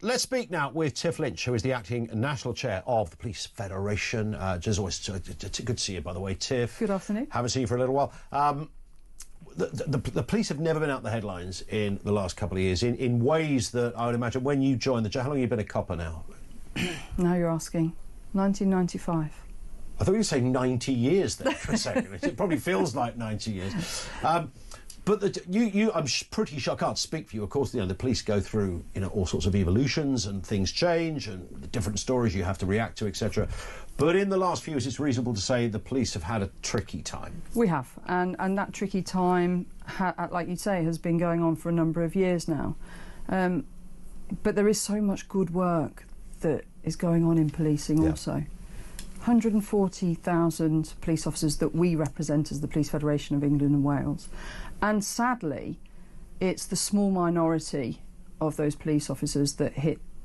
Let's speak now with Tiff Lynch, who is the acting national chair of the Police Federation. It's always good to see you, by the way, Tiff. Good afternoon. Haven't seen you for a little while. The police have never been out the headlines in the last couple of years in ways that I would imagine when you joined the job. How long have you been a copper now? Now you're asking. 1995. I thought you were saying 90 years there for a second. It probably feels like 90 years. But I'm pretty sure, I can't speak for you, of course, the police go through, all sorts of evolutions and things change and the different stories you have to react to, etc. But in the last few years, it's reasonable to say the police have had a tricky time. We have, and that tricky time, like you say, has been going on for a number of years now. But there is so much good work that is going on in policing also. 140,000 police officers that we represent as the Police Federation of England and Wales. And sadly, it's the small minority of those police officers that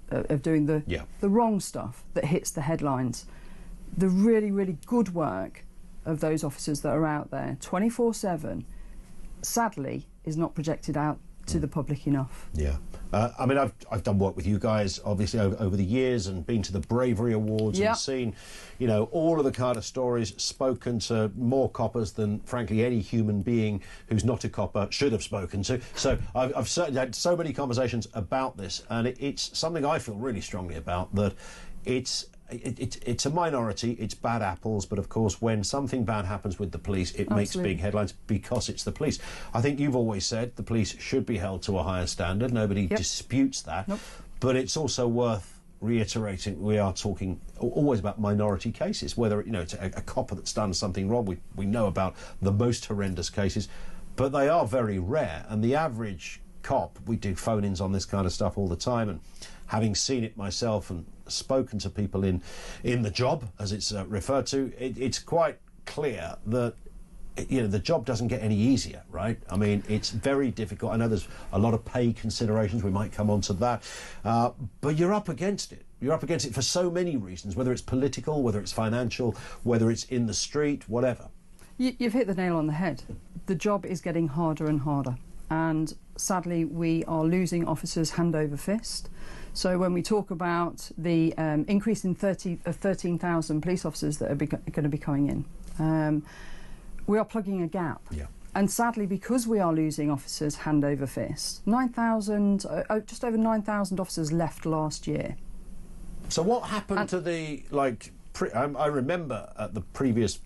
of doing the wrong stuff that hits the headlines. The really, really good work of those officers that are out there 24/7, sadly, is not projected out to the public enough. Yeah. I mean, I've done work with you guys, obviously, over the years and been to the Bravery Awards and seen, all of the kind of stories, spoken to more coppers than, frankly, any human being who's not a copper should have spoken to. So I've certainly had so many conversations about this, and it's something I feel really strongly about, that it's a minority, it's bad apples, but of course when something bad happens with the police, it makes big headlines because it's the police. I think you've always said the police should be held to a higher standard. Nobody disputes that. But it's also worth reiterating we are talking always about minority cases, whether it's a copper that's done something wrong. We know about the most horrendous cases, but they are very rare, and the average cop, we do phone-ins on this kind of stuff all the time, and having seen it myself and spoken to people in the job, as it's referred to, it's quite clear that the job doesn't get any easier, right? I mean, it's very difficult. I know there's a lot of pay considerations, we might come on to that, but you're up against it. You're up against it for so many reasons, whether it's political, whether it's financial, whether it's in the street, whatever. You've hit the nail on the head. The job is getting harder and harder, and sadly we are losing officers hand over fist. So when we talk about the increase in 13,000 police officers that are going to be coming in, we are plugging a gap. And sadly, because we are losing officers hand over fist, 9,000, just over 9,000 officers left last year. So what happened to the, I remember at the previous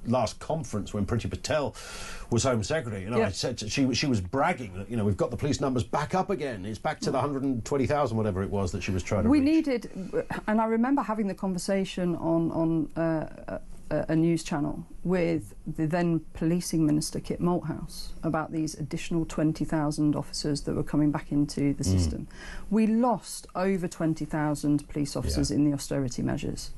last conference when Priti Patel was Home Secretary, I said she was bragging that we've got the police numbers back up again. It's back to the 120,000, whatever it was, that she was trying to reach. Needed, and I remember having the conversation on a news channel with the then policing minister Kit Malthouse about these additional 20,000 officers that were coming back into the system. We lost over 20,000 police officers in the austerity measures.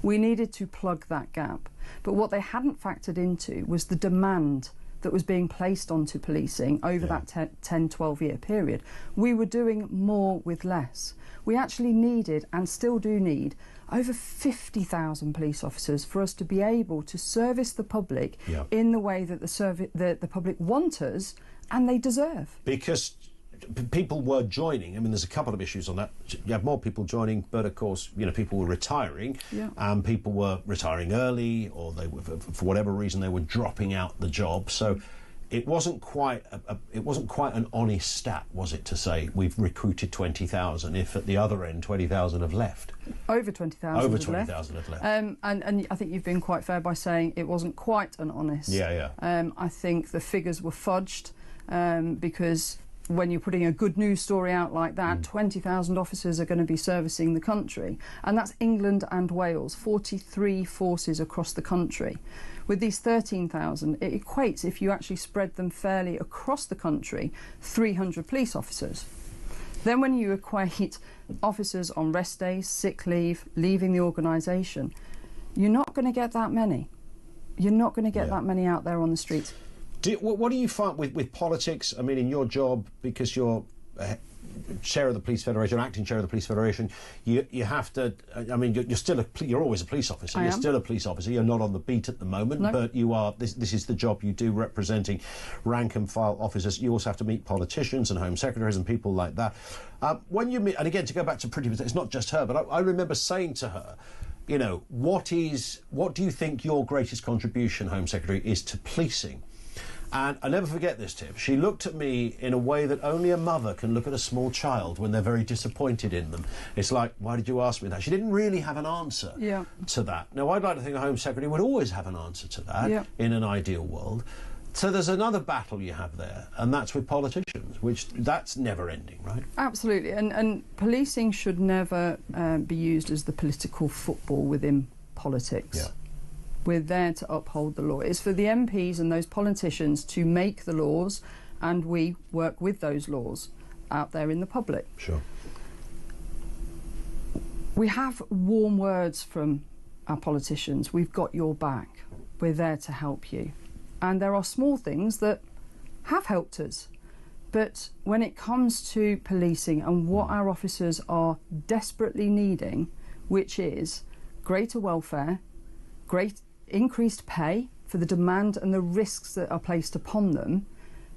We needed to plug that gap. But what they hadn't factored into was the demand that was being placed onto policing over that 10, 12-year period. We were doing more with less. We actually needed, and still do need, over 50,000 police officers for us to be able to service the public in the way that the public want us and they deserve. Because people were joining. I mean, there's a couple of issues on that. You have more people joining, but of course, people were retiring, and people were retiring early, or they were, for whatever reason, they were dropping out the job. So it wasn't quite an honest stat, was it, to say we've recruited 20,000 if at the other end 20,000 have left? Over 20,000. Over 20,000 have left. And I think you've been quite fair by saying it wasn't quite an honest. I think the figures were fudged because when you're putting a good news story out like that, 20,000 officers are going to be servicing the country, and that's England and Wales, 43 forces across the country. With these 13,000, it equates, if you actually spread them fairly across the country, 300 police officers. Then when you equate officers on rest days, sick leave, leaving the organisation, you're not going to get that many. You're not going to get that many out there on the streets. What do you find with politics? I mean, in your job, because you're chair of the Police Federation, acting chair of the Police Federation, you have to. I mean, you're always a police officer. You're still a police officer. You're not on the beat at the moment, but you are. This is the job you do, representing rank and file officers. You also have to meet politicians and home secretaries and people like that. When you meet, and again, to go back to Pretty, it's not just her, but I remember saying to her, you know, what do you think your greatest contribution, Home Secretary, is to policing? And I never forget this, Tiff. She looked at me in a way that only a mother can look at a small child when they're very disappointed in them. It's like, why did you ask me that? She didn't really have an answer to that. Now, I'd like to think a Home Secretary would always have an answer to that in an ideal world. So there's another battle you have there, and that's with politicians, which that's never ending, right? Absolutely, and policing should never be used as the political football within politics. Yeah. We're there to uphold the law. It's for the MPs and those politicians to make the laws, and we work with those laws out there in the public. Sure. We have warm words from our politicians. We've got your back. We're there to help you. And there are small things that have helped us. But when it comes to policing and what our officers are desperately needing, which is greater welfare, great increased pay for the demand and the risks that are placed upon them,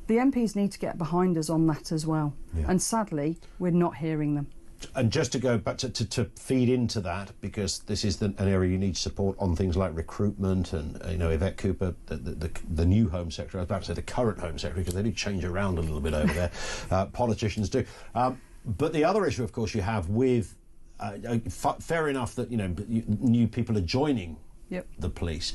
the MPs need to get behind us on that as well. Yeah. And sadly, we're not hearing them. And just to go back to feed into that, because this is an area you need support on things like recruitment, and you know, Yvette Cooper, the new Home Secretary, I was about to say the current Home Secretary, because they do change around a little bit over there. Politicians do. But the other issue, of course, you have with fair enough that, you know, new people are joining the police.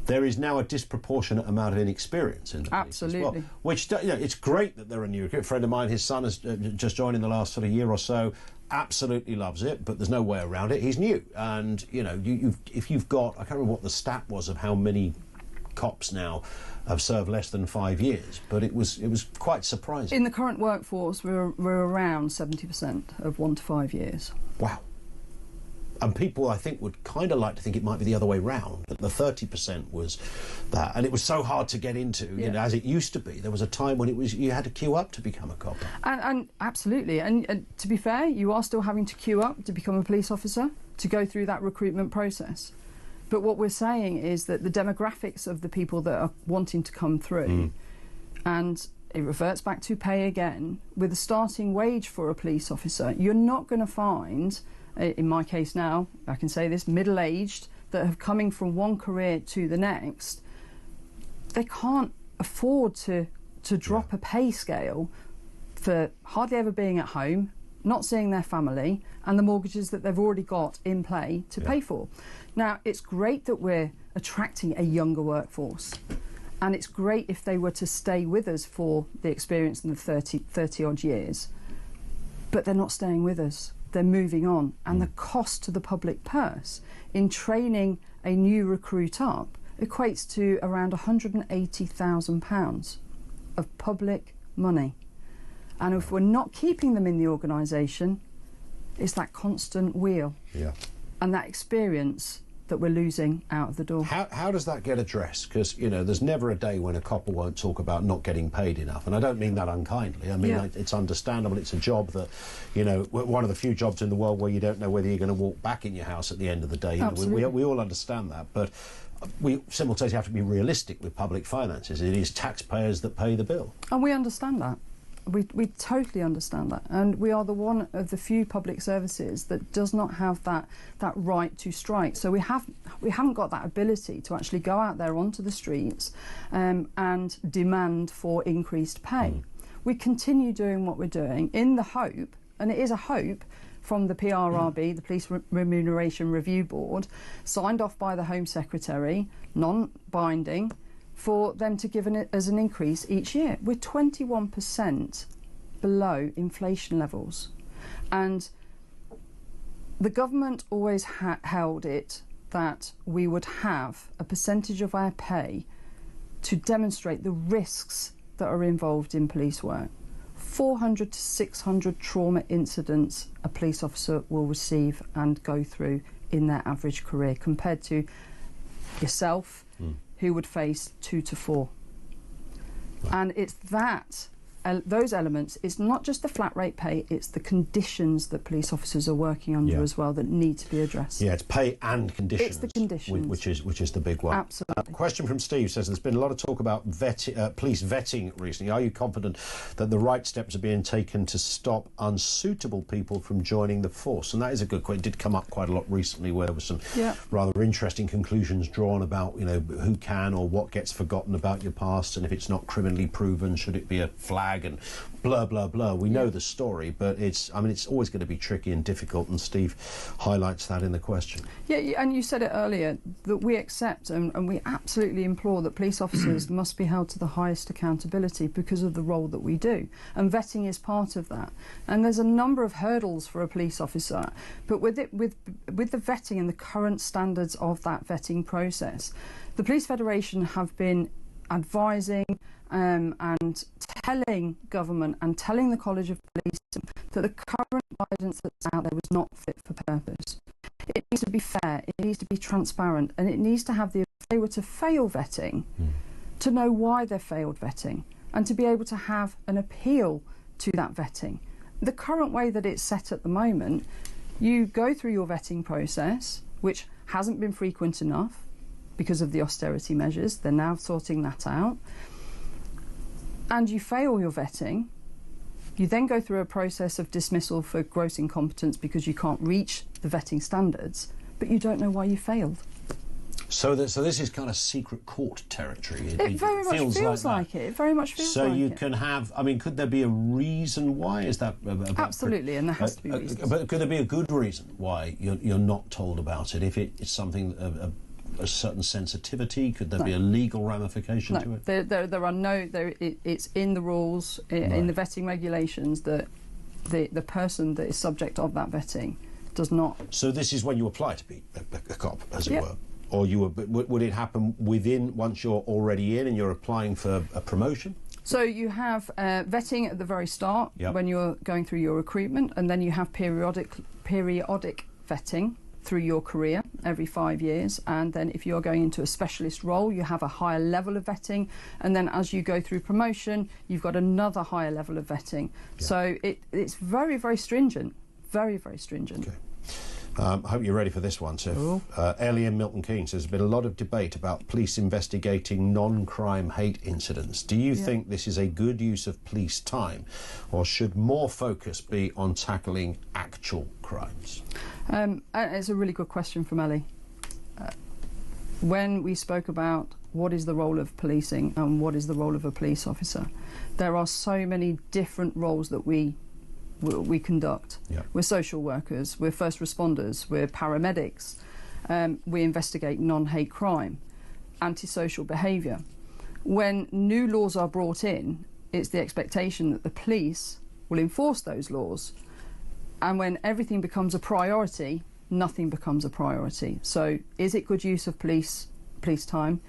There is now a disproportionate amount of inexperience in the police as well. Which, you know, it's great that there are new. A friend of mine, his son has just joined in the last sort of year or so. Absolutely loves it, but there's no way around it. He's new, and you know, if you've got, I can't remember what the stat was of how many cops now have served less than 5 years, but it was quite surprising. In the current workforce, we're around 70% of 1 to 5 years. Wow. And people, I think, would kind of like to think it might be the other way round, that the 30% was that. And it was so hard to get into, you know, as it used to be. There was a time when you had to queue up to become a cop. And absolutely. And to be fair, you are still having to queue up to become a police officer, to go through that recruitment process. But what we're saying is that the demographics of the people that are wanting to come through, and it reverts back to pay again, with a starting wage for a police officer, you're not going to find, in my case now, I can say this, middle-aged, that have coming from one career to the next. They can't afford to drop a pay scale for hardly ever being at home, not seeing their family, and the mortgages that they've already got in play to pay for. Now, it's great that we're attracting a younger workforce, and it's great if they were to stay with us for the experience in the 30-odd years, but they're not staying with us. They're moving on, and the cost to the public purse in training a new recruit up equates to around £180,000 of public money. And if we're not keeping them in the organisation, it's that constant wheel and that experience that we're losing out of the door. How does that get addressed? Because, you know, there's never a day when a copper won't talk about not getting paid enough, and I don't mean that unkindly. I mean, it's understandable. It's a job that, you know, one of the few jobs in the world where you don't know whether you're going to walk back in your house at the end of the day. You know, we all understand that, but we simultaneously have to be realistic with public finances. It is taxpayers that pay the bill. And we understand that. We totally understand that, and we are the one of the few public services that does not have that right to strike. So we haven't got that ability to actually go out there onto the streets and demand for increased pay. We continue doing what we're doing in the hope, and it is a hope, from the PRRB, the Police Remuneration Review Board, signed off by the Home Secretary, non-binding, for them to give us an increase each year. We're 21% below inflation levels. And the government always held it that we would have a percentage of our pay to demonstrate the risks that are involved in police work. 400 to 600 trauma incidents a police officer will receive and go through in their average career, compared to yourself, who would face 2 to 4. And it's that those elements, it's not just the flat rate pay, it's the conditions that police officers are working under as well that need to be addressed. Yeah, it's pay and conditions. It's the conditions. Which is the big one. Absolutely. Question from Steve says, there's been a lot of talk about police vetting recently. Are you confident that the right steps are being taken to stop unsuitable people from joining the force? And that is a good question. It did come up quite a lot recently, where there was some rather interesting conclusions drawn about, you know, who can or what gets forgotten about your past, and if it's not criminally proven, should it be a flag and blah blah blah. We know the story, but it's always going to be tricky and difficult, and Steve highlights that in the question. Yeah, and you said it earlier that we accept and we absolutely implore that police officers must be held to the highest accountability because of the role that we do, and vetting is part of that. And there's a number of hurdles for a police officer, but with the vetting and the current standards of that vetting process, the Police Federation have been advising and telling government and telling the College of Police that the current guidance that's out there was not fit for purpose. It needs to be fair, it needs to be transparent, and it needs to have the, if they were to fail vetting, to know why they failed vetting, and to be able to have an appeal to that vetting. The current way that it's set at the moment, you go through your vetting process, which hasn't been frequent enough because of the austerity measures. They're now sorting that out. And you fail your vetting, you then go through a process of dismissal for gross incompetence because you can't reach the vetting standards, but you don't know why you failed. So this is kind of secret court territory. It very much feels like it. It very much feels like it. So you can have, I mean, could there be a reason why? Is that absolutely, and there has to be reasons. But could there be a good reason why you're not told about it? If it's something a certain sensitivity, could there be a legal ramification to it? There are no. It's in the rules, in the vetting regulations, that the person that is subject of that vetting does not. So this is when you apply to be a cop, as it were. Or would it happen once you're already in and you're applying for a promotion? So you have vetting at the very start when you're going through your recruitment, and then you have periodic vetting through your career every 5 years, and then if you're going into a specialist role, you have a higher level of vetting, and then as you go through promotion, you've got another higher level of vetting. So it's very, very stringent, very, very stringent. Okay. I hope you're ready for this one, Tiff. Ellie in Milton Keynes, there's been a lot of debate about police investigating non-crime hate incidents. Do you think this is a good use of police time, or should more focus be on tackling actual crimes? It's a really good question from Ellie. When we spoke about what is the role of policing and what is the role of a police officer, there are so many different roles that we conduct. We're social workers, we're first responders, we're paramedics, we investigate non-hate crime, antisocial behaviour. When new laws are brought in, it's the expectation that the police will enforce those laws, and when everything becomes a priority, nothing becomes a priority. So is it good use of police time?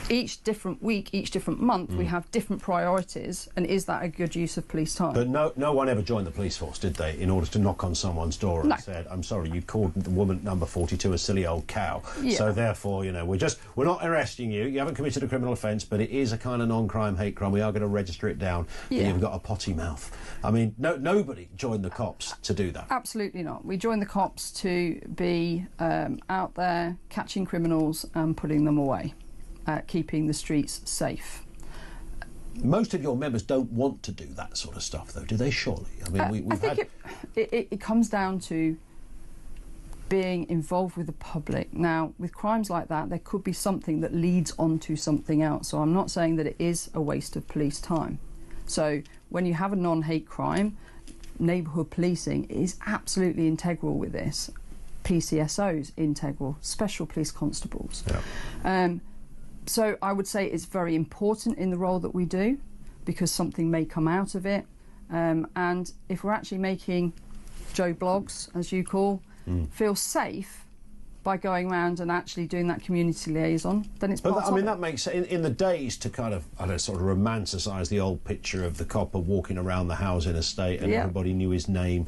Each different week, each different month, we have different priorities, and is that a good use of police time? But no one ever joined the police force, did they, in order to knock on someone's door and said, I'm sorry, you called the woman number 42 a silly old cow, so therefore, you know, we're not arresting you, you haven't committed a criminal offence, but it is a kind of non-crime hate crime, we are going to register it down, but you've got a potty mouth. I mean, nobody joined the cops to do that. Absolutely not. We joined the cops to be out there catching criminals and putting them away. Keeping the streets safe. Most of your members don't want to do that sort of stuff, though, do they, surely? I mean, I think it comes down to being involved with the public. Now, with crimes like that, there could be something that leads on to something else. So I'm not saying that it is a waste of police time. So when you have a non-hate crime, neighbourhood policing is absolutely integral with this. PCSOs integral, special police constables. So I would say it's very important in the role that we do, because something may come out of it. And if we're actually making Joe Bloggs, as you call, feel safe by going around and actually doing that community liaison, then it's part of it. I mean, that makes in the days to kind of, I don't know, sort of romanticise the old picture of the copper walking around the housing estate and everybody knew his name,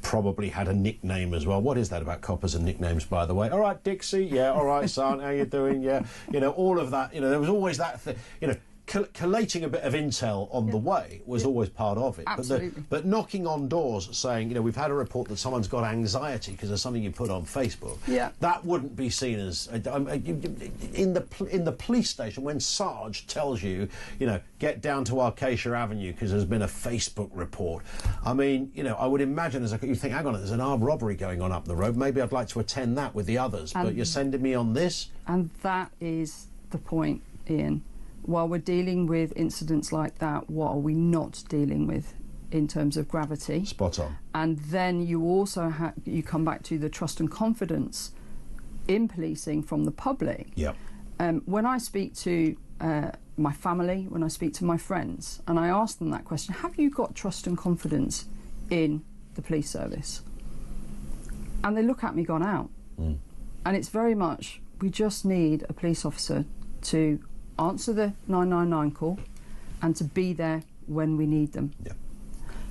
probably had a nickname as well. What is that about coppers and nicknames, by the way? All right, Dixie, yeah, all right, son, how you doing? Yeah, you know, all of that, you know, there was always that thing, you know, collating a bit of intel on the way was always part of it. Absolutely. But knocking on doors saying, you know, we've had a report that someone's got anxiety because of something you put on Facebook. Yeah. That wouldn't be seen as in the police station when Sarge tells you, you know, get down to Acacia Avenue because there's been a Facebook report. I mean, you know, I would imagine you think, hang on, there's an armed robbery going on up the road. Maybe I'd like to attend that with the others, but you're sending me on this. And that is the point, Ian. While we're dealing with incidents like that, what are we not dealing with in terms of gravity? Spot on. And then you also you come back to the trust and confidence in policing from the public. Yeah. When I speak to my family, when I speak to my friends, and I ask them that question, have you got trust and confidence in the police service? And they look at me gone out. And it's very much, we just need a police officer to answer the 999 call and to be there when we need them. Yeah.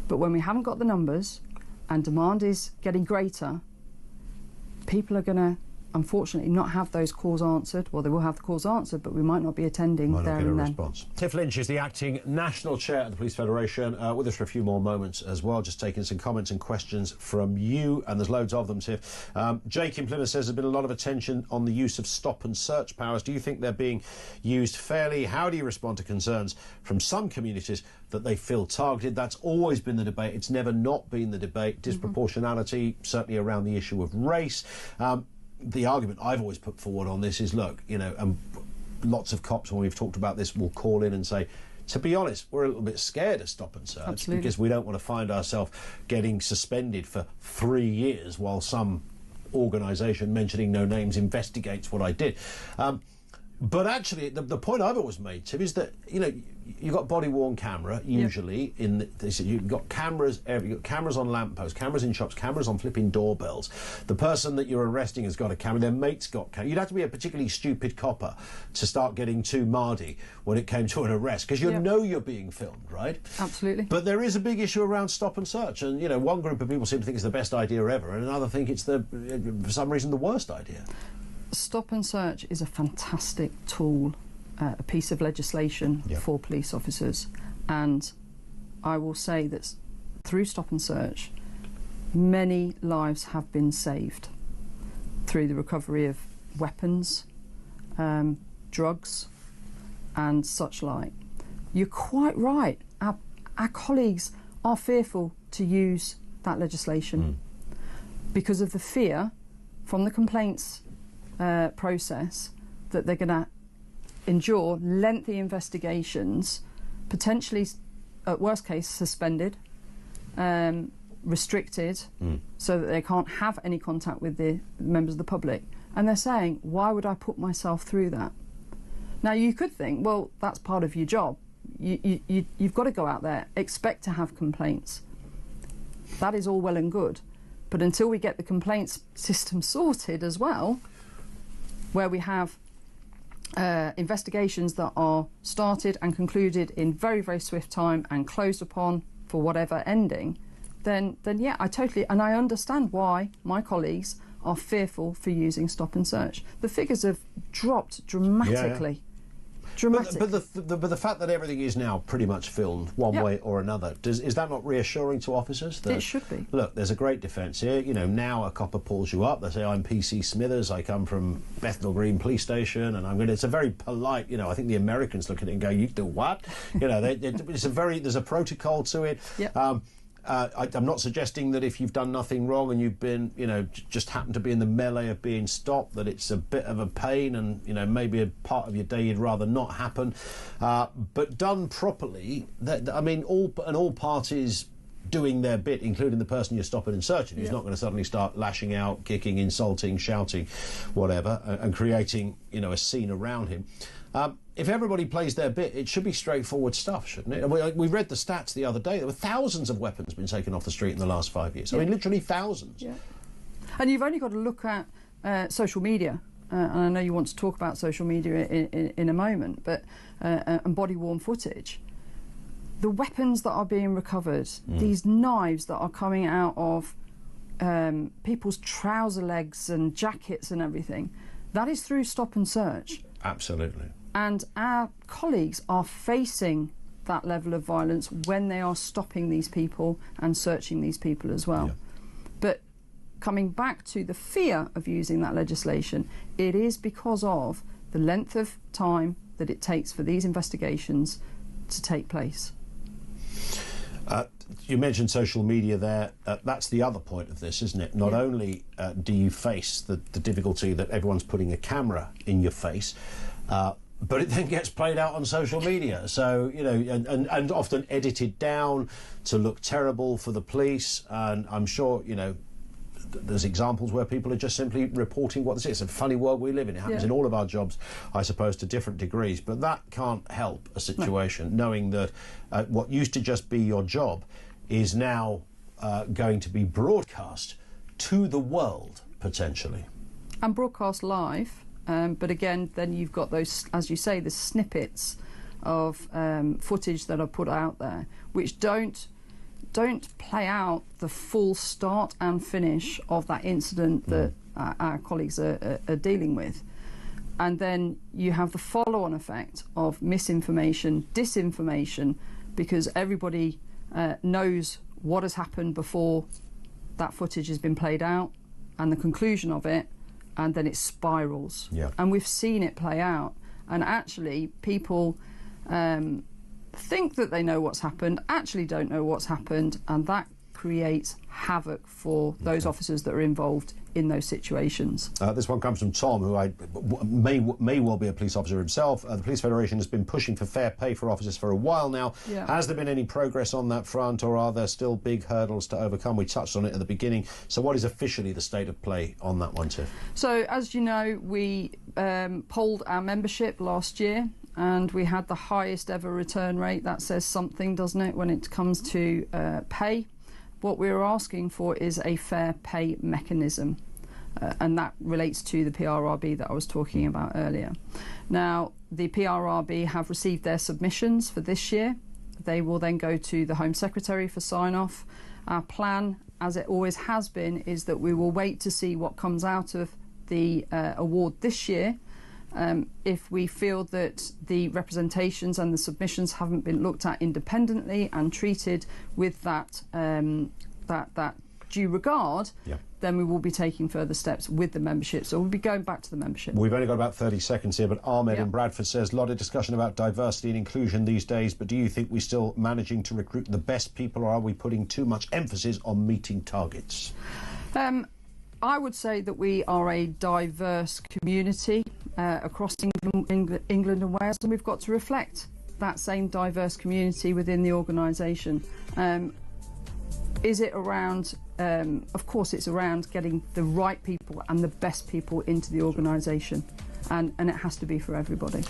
But when we haven't got the numbers and demand is getting greater, people are going to unfortunately not have those calls answered. Well, they will have the calls answered, but we might not be attending there and then. Response. Tiff Lynch is the acting national chair of the Police Federation, with us for a few more moments as well, just taking some comments and questions from you, and there's loads of them, Tiff. Jake in Plymouth says there's been a lot of attention on the use of stop and search powers. Do you think they're being used fairly? How do you respond to concerns from some communities that they feel targeted? That's always been the debate. It's never not been the debate. Disproportionality, certainly around the issue of race. The argument I've always put forward on this is, look, you know, and lots of cops, when we've talked about this, will call in and say, to be honest, we're a little bit scared of stop and search. Absolutely. Because we don't want to find ourselves getting suspended for 3 years while some organisation, mentioning no names, investigates what I did. But actually, the point I've always made, Tim, is that, you know, you've got body-worn camera, usually, you've got cameras you've got cameras on lampposts, cameras in shops, cameras on flipping doorbells. The person that you're arresting has got a camera, their mate's got camera. You'd have to be a particularly stupid copper to start getting too mardy when it came to an arrest, because you know you're being filmed, right? Absolutely. But there is a big issue around stop and search, and, you know, one group of people seem to think it's the best idea ever, and another think it's, for some reason, the worst idea. Stop and search is a fantastic tool, a piece of legislation for police officers, and I will say that through stop and search many lives have been saved through the recovery of weapons, drugs and such like. You're quite right, our colleagues are fearful to use that legislation because of the fear from the complaints process that they're going to endure lengthy investigations, potentially, at worst case, suspended, restricted, so that they can't have any contact with the members of the public. And they're saying, why would I put myself through that? Now, you could think, well, that's part of your job. You've got to go out there, expect to have complaints. That is all well and good. But until we get the complaints system sorted as well, where we have investigations that are started and concluded in very, very swift time and closed upon for whatever ending, then yeah, I totally, and I understand why my colleagues are fearful for using stop and search. The figures have dropped dramatically. Dramatically. But the fact that everything is now pretty much filmed one way or another, is that not reassuring to officers? That, it should be. Look, there's a great defence here. You know, now a copper pulls you up. They say, I'm PC Smithers. I come from Bethnal Green Police Station, and I'm going to. It's a very polite. You know, I think the Americans look at it and go, "You do what?" You know, it's a very. There's a protocol to it. Yep. I'm not suggesting that if you've done nothing wrong and you've been, you know, just happened to be in the melee of being stopped, that it's a bit of a pain and, you know, maybe a part of your day you'd rather not happen. But done properly, I mean, all parties doing their bit, including the person you're stopping and searching, who's not going to suddenly start lashing out, kicking, insulting, shouting, whatever, and creating, you know, a scene around him. If everybody plays their bit, it should be straightforward stuff, shouldn't it? We read the stats the other day. There were thousands of weapons been taken off the street in the last 5 years. I mean, literally thousands. Yeah. And you've only got to look at social media, and I know you want to talk about social media in a moment, but and body-worn footage. The weapons that are being recovered, these knives that are coming out of people's trouser legs and jackets and everything, that is through stop and search. Absolutely. And our colleagues are facing that level of violence when they are stopping these people and searching these people as well. Yeah. But coming back to the fear of using that legislation, it is because of the length of time that it takes for these investigations to take place. You mentioned social media there. That's the other point of this, isn't it? Not only do you face the difficulty that everyone's putting a camera in your face, but it then gets played out on social media. So, you know, and often edited down to look terrible for the police. And I'm sure, you know, there's examples where people are just simply reporting what this is. It's a funny world we live in. It happens in all of our jobs, I suppose, to different degrees. But that can't help a situation, knowing that what used to just be your job is now going to be broadcast to the world, potentially. And broadcast live. But again, then you've got those, as you say, the snippets of footage that are put out there, which don't play out the full start and finish of that incident that our colleagues are dealing with. And then you have the follow-on effect of misinformation, disinformation, because everybody knows what has happened before that footage has been played out and the conclusion of it, and then it spirals. Yeah. And we've seen it play out. And actually, people think that they know what's happened, actually don't know what's happened, and that creates havoc for those officers that are involved in those situations. This one comes from Tom, who may well be a police officer himself. The Police Federation has been pushing for fair pay for officers for a while now. Yeah. Has there been any progress on that front, or are there still big hurdles to overcome? We touched on it at the beginning. So what is officially the state of play on that one, Tiff? So, as you know, we polled our membership last year, and we had the highest ever return rate. That says something, doesn't it, when it comes to pay? What we're asking for is a fair pay mechanism, and that relates to the PRRB that I was talking about earlier. Now, the PRRB have received their submissions for this year. They will then go to the Home Secretary for sign-off. Our plan, as it always has been, is that we will wait to see what comes out of the award this year. If we feel that the representations and the submissions haven't been looked at independently and treated with that due regard, then we will be taking further steps with the membership. So we'll be going back to the membership. We've only got about 30 seconds here, but Ahmed in Bradford says, a lot of discussion about diversity and inclusion these days, but do you think we're still managing to recruit the best people, or are we putting too much emphasis on meeting targets? I would say that we are a diverse community across England and Wales, and we've got to reflect that same diverse community within the organisation. Is it around, of course it's around getting the right people and the best people into the organisation, and it has to be for everybody.